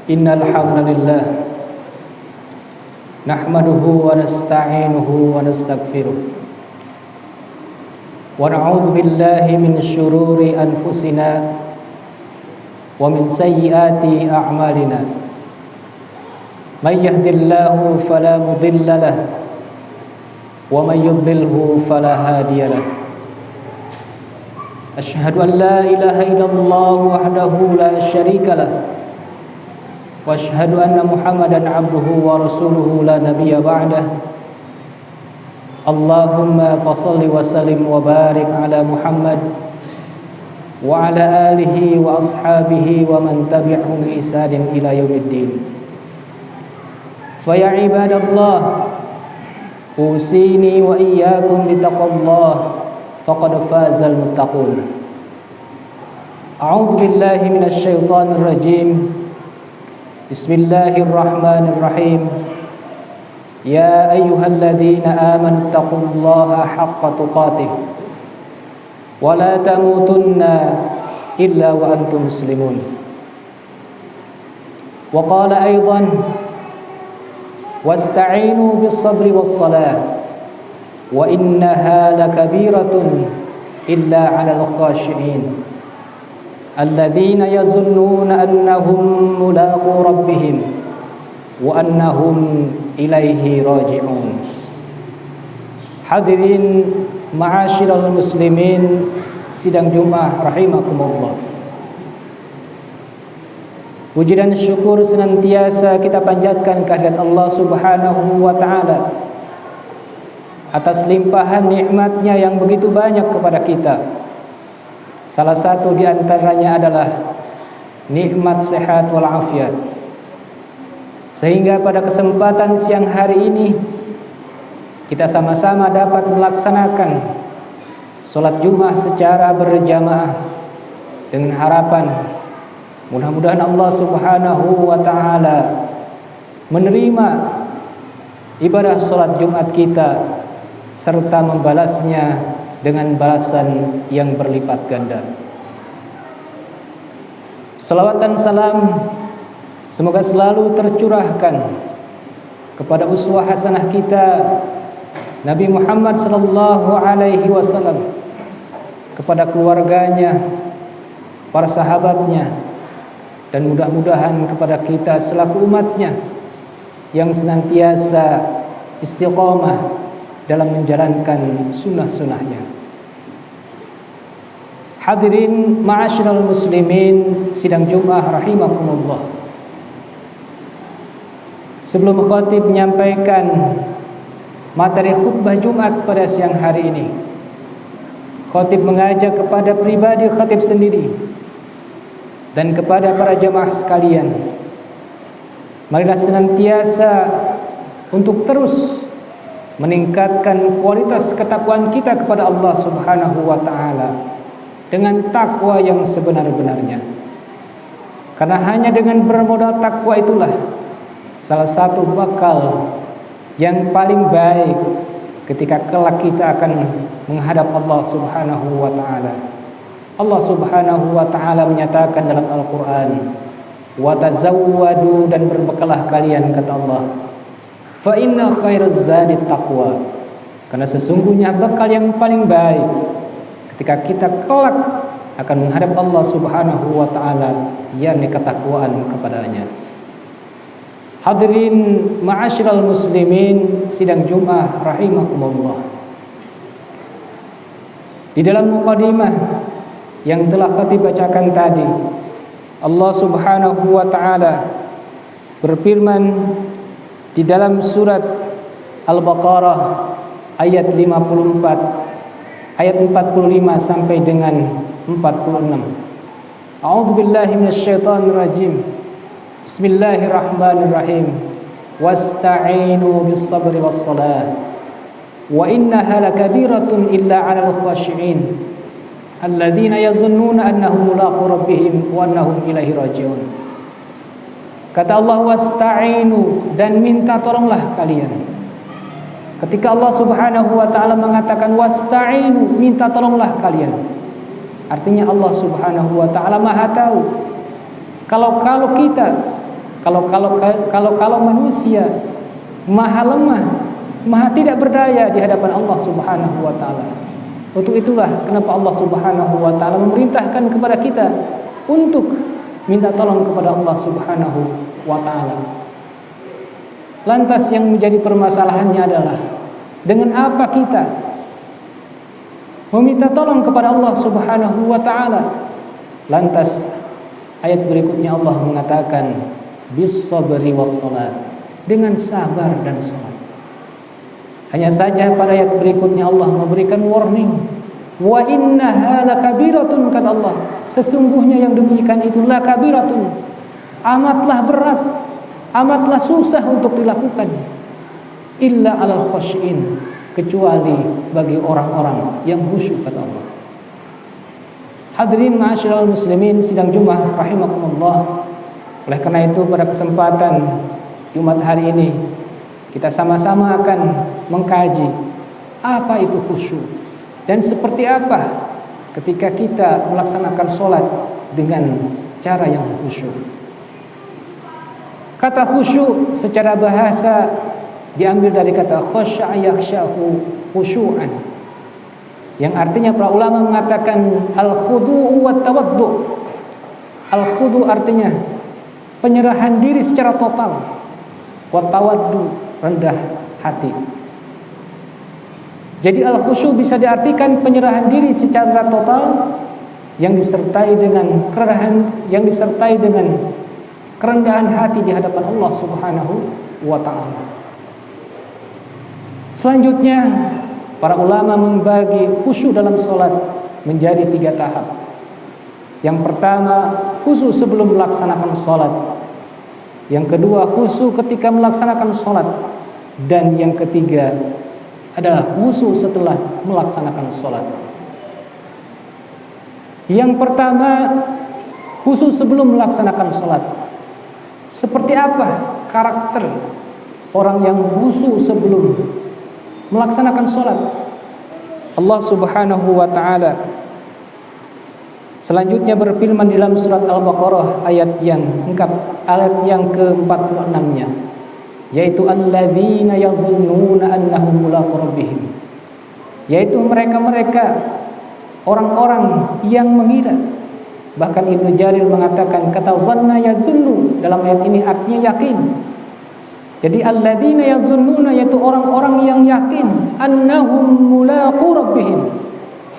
Innal hamdalillah nahmaduhu wa nasta'inuhu wa nastaghfiruh wa na'udzu billahi min syururi anfusina wa min sayyiati a'malina. May yahdihillahu fala mudilla lahu wa may yudlilhu fala hadiya lahu. Asyhadu an la ilaha illallah wahdahu la syarika lahu wa asyhadu anna Muhammadan abduhu wa rasuluhu la nabiyya ba'dah. Allahumma fashalli wa sallim wa barik ala Muhammad wa ala alihi wa ashabihi wa man tabi'ahum bi ihsanin ila yaumiddin. Fa ya ibadallah, usini wa iyyakum bittaqwallah faqad fazal muttaqun. A'udzu billahi minasy syaithanir rajim. Bismillahirrahmanirrahim. Ya ayyuhalladzina amanu taqullaha haqqa tuqatih wa la tamutunna illa wa antum muslimun. Wa qala aidan wasta'inu bis-sabri was-salah wa innaha lakabiratun illa 'alal khashi'in alladzina yazunnuna annahum mulaqu rabbihim wa annahum ilaihi raji'un. Hadirin ma'asyiral muslimin sidang Jumat rahimakumullah. Puji dan syukur senantiasa kita panjatkan kehadirat Allah Subhanahu wa taala atas limpahan nikmatnya yang begitu banyak kepada kita. Salah satu di antaranya adalah nikmat sehat walafiat. Sehingga pada kesempatan siang hari ini kita sama-sama dapat melaksanakan sholat Jumat secara berjamaah dengan harapan mudah-mudahan Allah Subhanahu wa taala menerima ibadah sholat Jumat kita serta membalasnya dengan balasan yang berlipat ganda. Salawat dan salam semoga selalu tercurahkan kepada uswah hasanah kita Nabi Muhammad sallallahu alaihi wasallam, kepada keluarganya, para sahabatnya, dan mudah-mudahan kepada kita selaku umatnya yang senantiasa istiqamah dalam menjalankan sunnah-sunnahnya. Hadirin ma'asyiral muslimin sidang Jumat rahimakumullah. Sebelum khatib menyampaikan materi khutbah Jumat pada siang hari ini, khatib mengajak kepada pribadi khatib sendiri dan kepada para jamaah sekalian, marilah senantiasa untuk terus meningkatkan kualitas ketakwaan kita kepada Allah Subhanahu wa taala dengan takwa yang sebenar-benarnya. Karena hanya dengan bermodal takwa itulah salah satu bakal yang paling baik ketika kelak kita akan menghadap Allah Subhanahu wa taala. Allah Subhanahu wa taala menyatakan dalam Al-Qur'an, "Wa tazawwadu," dan berbekalah kalian, kata Allah, "Fa inna khairaz zadi taqwa." Karena sesungguhnya bekal yang paling baik ketika kita kelak akan menghadap Allah Subhanahu wa taala, yakni ketakwaan kepadanya. Hadirin ma'asyiral muslimin sidang Jumat rahimakumullah. Di dalam mukadimah yang telah khatib bacakan tadi, Allah Subhanahu wa taala berfirman di dalam surat Al-Baqarah ayat 54, ayat 45 sampai dengan 46. A'udzu billahi minasyaitonir rajim. Bismillahirrahmanirrahim. Wasta'inu bis-sabri was-salah wa innaha lakabiratun illa 'alal khashi'in alladzina yazunnuna annahum mulaqu rabbihim wa annahum ilaihi raji'un. Kata Allah, wasta'inu, dan minta tolonglah kalian. Ketika Allah Subhanahu wa taala mengatakan wasta'inu, minta tolonglah kalian, artinya Allah Subhanahu wa taala Maha tahu kalau kita Kalau manusia maha lemah, maha tidak berdaya di hadapan Allah Subhanahu wa taala. Untuk itulah kenapa Allah Subhanahu wa taala memerintahkan kepada kita untuk minta tolong kepada Allah Subhanahu wa taala. Lantas yang menjadi permasalahannya adalah dengan apa kita meminta tolong kepada Allah Subhanahu wa taala? Lantas ayat berikutnya Allah mengatakan bis-sabri was-salat, dengan sabar dan salat. Hanya saja pada ayat berikutnya Allah memberikan warning, wa innaha lakabiratun, kata Allah, sesungguhnya yang demikian itu lakabiratun, amatlah berat, amatlah susah untuk dilakukan, illa alal khasyin, kecuali bagi orang-orang yang khusyuk, kata Allah. Hadirin ma'asyiral muslimin sidang Jumat rahimakumullah. Oleh karena itu pada kesempatan Jumat hari ini kita sama-sama akan mengkaji apa itu khusyuk dan seperti apa ketika kita melaksanakan sholat dengan cara yang khusyuk. Kata khusyuk secara bahasa diambil dari kata khasya'a yakhsyahu khusyu'an, yang artinya para ulama mengatakan al-khudu'u wat tawaddu'. Al-khudu' artinya penyerahan diri secara total, wat tawaddu' rendah hati. Jadi al-khusyu' bisa diartikan penyerahan diri secara total yang disertai dengan kerendahan hati di hadapan Allah Subhanahu wa taala. Selanjutnya para ulama membagi khusyuk dalam salat menjadi 3 tahap. Yang pertama, khusyuk sebelum melaksanakan salat. Yang kedua, khusyuk ketika melaksanakan salat. Dan yang ketiga adalah khusyuk setelah melaksanakan salat. Yang pertama, khusyuk sebelum melaksanakan salat. Seperti apa karakter orang yang khusyuk sebelum melaksanakan salat? Allah Subhanahu wa taala selanjutnya berfirman dalam surat Al-Baqarah ayat yang ke-46-nya, yaitu alladzina yazunnuna annahum mulaqu rabbihim, yaitu mereka-mereka orang-orang yang mengira. Bahkan Ibnu Jarir mengatakan kata zanna yazunnu dalam ayat ini artinya yakin. Jadi alladzina yazunnuna yaitu orang-orang yang yakin annahum mulaqu rabbihim,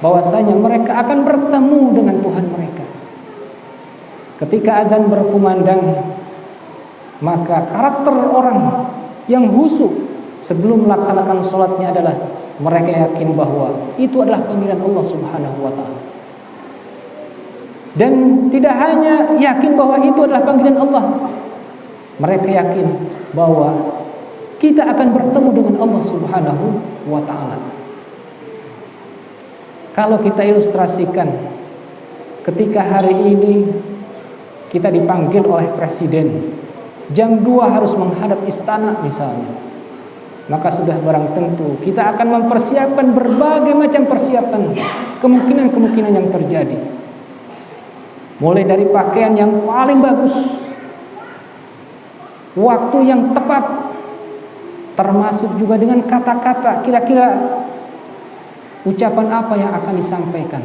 bahwasanya mereka akan bertemu dengan Tuhan mereka. Ketika azan berkumandang, maka karakter orang yang khusyuk sebelum melaksanakan sholatnya adalah mereka yakin bahwa itu adalah panggilan Allah Subhanahu wa ta'ala. Dan tidak hanya yakin bahwa itu adalah panggilan Allah, mereka yakin bahwa kita akan bertemu dengan Allah Subhanahu wa ta'ala. Kalau kita ilustrasikan, ketika hari ini kita dipanggil oleh presiden, jam 2 harus menghadap istana misalnya, maka sudah barang tentu kita akan mempersiapkan berbagai macam persiapan kemungkinan-kemungkinan yang terjadi. Mulai dari pakaian yang paling bagus, waktu yang tepat, termasuk juga dengan kata-kata kira-kira ucapan apa yang akan disampaikan.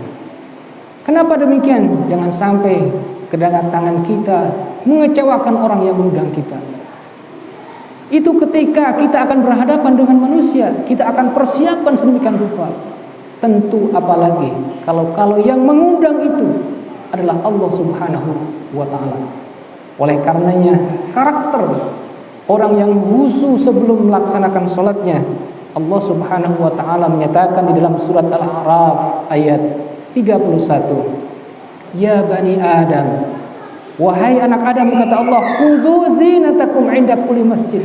Kenapa demikian? Jangan sampai kedatangan kita mengecewakan orang yang mengundang kita. Itu ketika kita akan berhadapan dengan manusia, kita akan persiapkan sedemikian rupa. Tentu apalagi kalau yang mengundang itu adalah Allah Subhanahu wa ta'ala. Oleh karenanya karakter orang yang khusyuk sebelum melaksanakan sholatnya, Allah Subhanahu wa ta'ala menyatakan di dalam surat Al-A'raf ayat 31, ya bani Adam, wahai anak Adam, kata Allah, khudhu zinatakum 'inda kulli masjid,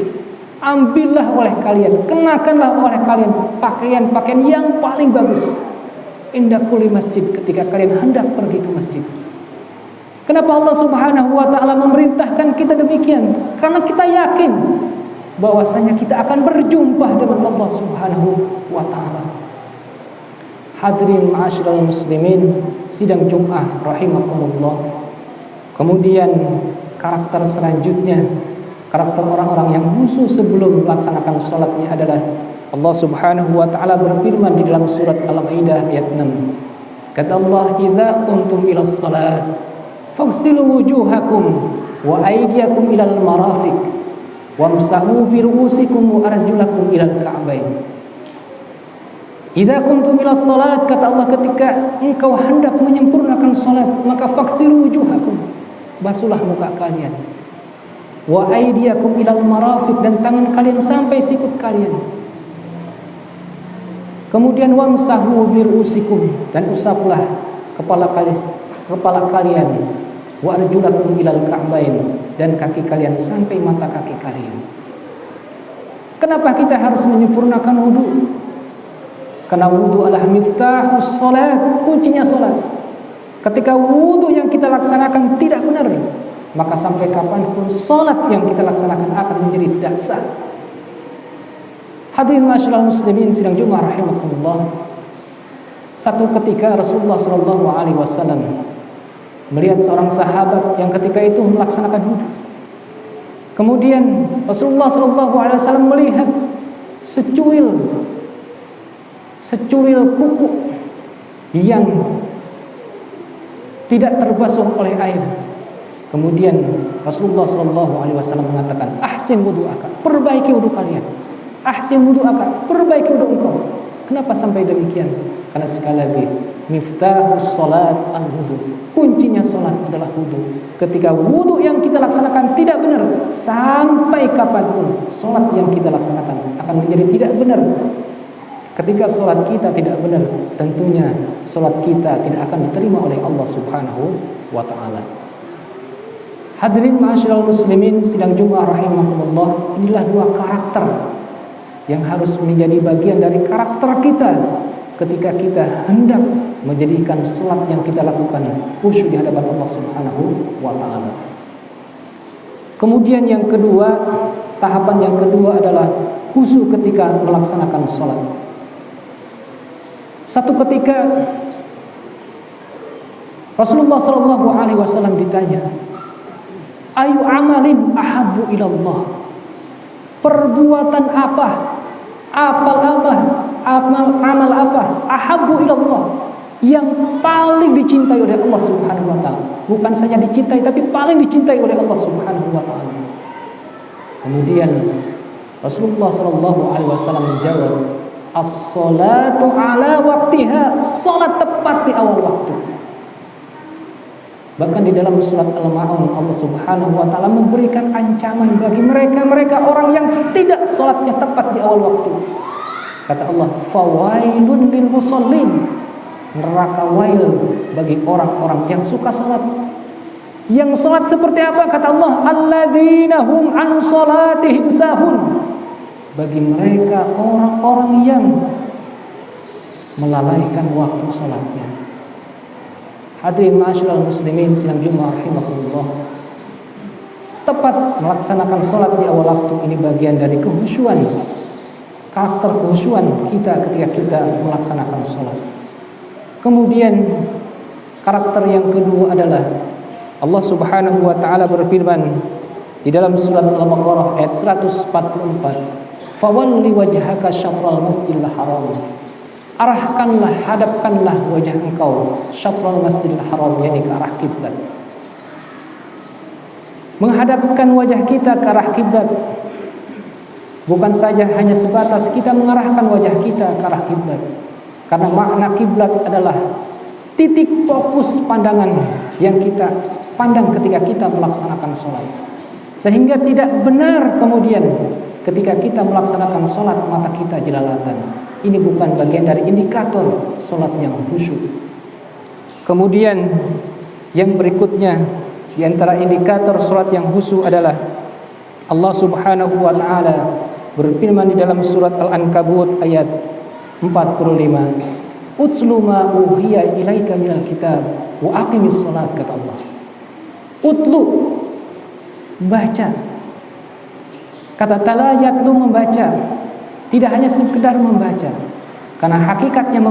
ambillah oleh kalian, kenakanlah oleh kalian pakaian-pakaian yang paling bagus, 'inda kulli masjid, ketika kalian hendak pergi ke masjid. Kenapa Allah Subhanahu wa ta'ala memerintahkan kita demikian? Karena kita yakin bahwasanya kita akan berjumpa dengan Allah Subhanahu wa ta'ala. Hadirin ma'asyiral muslimin sidang Jumat rahimakumullah. Kemudian karakter selanjutnya karakter orang-orang yang khusyuk sebelum melaksanakan sholatnya adalah Allah Subhanahu wa taala berfirman di dalam surat Al-Maidah ayat 6. Kata Allah, "Idza qumtum ilas salat faghsilu wujuhakum wa aydiyakum ilal marafiq wamsahu bi ru'usikum wa arjulakum ilal ka'bain." Idza qumtum ilas salat, kata Allah, ketika engkau hendak menyempurnakan salat, maka faghsilu wujuhakum, basuhlah muka kalian, wa aydiyakum ilal marafiq, dan tangan kalian sampai sikut kalian. Kemudian wamsahu bi ru'usikum, dan usaplah kepala kalian, wa arjulakum ilal ka'bain, dan kaki kalian sampai mata kaki kalian. Kenapa kita harus menyempurnakan wudu? Karena wudu adalah miftahus salat, kuncinya salat. Ketika wudu yang kita laksanakan tidak benar, maka sampai kapanpun salat yang kita laksanakan akan menjadi tidak sah. Hadirin ma'asyiral muslimin sidang Jumat rahimakumullah. Satu ketika Rasulullah sallallahu alaihi wasallam melihat seorang sahabat yang ketika itu melaksanakan wudu. Kemudian Rasulullah sallallahu alaihi wasallam melihat secuil kuku yang tidak terbasuh oleh air. Kemudian Rasulullah sallallahu alaihi wasallam mengatakan, "Ahsin wudu'aka," perbaiki wudu kalian. "Ahsin wudu'aka," perbaiki wudu engkau. Kenapa sampai demikian? Karena sekali lagi, miftahus salat al-wudu, kuncinya salat adalah wudu. Ketika wudu yang kita laksanakan tidak benar, sampai kapanpun salat yang kita laksanakan akan menjadi tidak benar. Ketika salat kita tidak benar, tentunya salat kita tidak akan diterima oleh Allah Subhanahu wa taala. Hadirin ma'asyiral muslimin sidang Jumat rahimakumullah, inilah dua karakter yang harus menjadi bagian dari karakter kita ketika kita hendak menjadikan salat yang kita lakukan khusyuk di hadapan Allah Subhanahu wa taala. Kemudian yang kedua, tahapan yang kedua adalah khusyuk ketika melaksanakan salat. Satu ketika Rasulullah sallallahu alaihi wasallam ditanya, "Ayu amalin ahabbu ilallah?" Perbuatan apa? Amal apa? Ahabbu ilallah, yang paling dicintai oleh Allah Subhanahu wa taala. Bukan saja dicintai, tapi paling dicintai oleh Allah Subhanahu wa taala. Kemudian Rasulullah sallallahu alaihi wasallam menjawab, "As-salatu ala waktiha," salat tepat di awal waktu. Bahkan di dalam surat Al-Ma'un, Allah Subhanahu wa taala memberikan ancaman bagi mereka orang yang tidak salatnya tepat di awal waktu. Kata Allah, "Fawailun lil musallin," neraka wail bagi orang-orang yang suka salat. Yang salat seperti apa? Kata Allah, "Alladzina hum an salatihim sahun," bagi mereka orang-orang yang melalaikan waktu salatnya. Hadirin ma'asyiral muslimin sidang Jumat rahimakumullah, tepat melaksanakan salat di awal waktu ini bagian dari kehusyuan, karakter kehusyuan kita ketika kita melaksanakan salat. Kemudian karakter yang kedua adalah Allah Subhanahu wa taala berfirman di dalam surat Al-Baqarah ayat 144, "Fawalli wajhaka syatral masjidil haram," arahkanlah, hadapkanlah wajah engkau syatral masjidil haram, yakni ke arah kiblat. Menghadapkan wajah kita ke arah kiblat bukan saja hanya sebatas kita mengarahkan wajah kita ke arah kiblat, karena makna kiblat adalah titik fokus pandangan yang kita pandang ketika kita melaksanakan sholat. Sehingga tidak benar kemudian ketika kita melaksanakan sholat mata kita jelalatan. Ini bukan bagian dari indikator sholat yang khusyuk. Kemudian yang berikutnya di antara indikator sholat yang khusyuk adalah Allah Subhanahu wa taala berfirman di dalam surat Al-Ankabut ayat 45, "Utlu ma uhiya ilaika minal kitab wa aqimis salat," kata Allah. Utlu, baca. Kata tala yatlu, membaca. Tidak hanya sekedar membaca, karena hakikatnya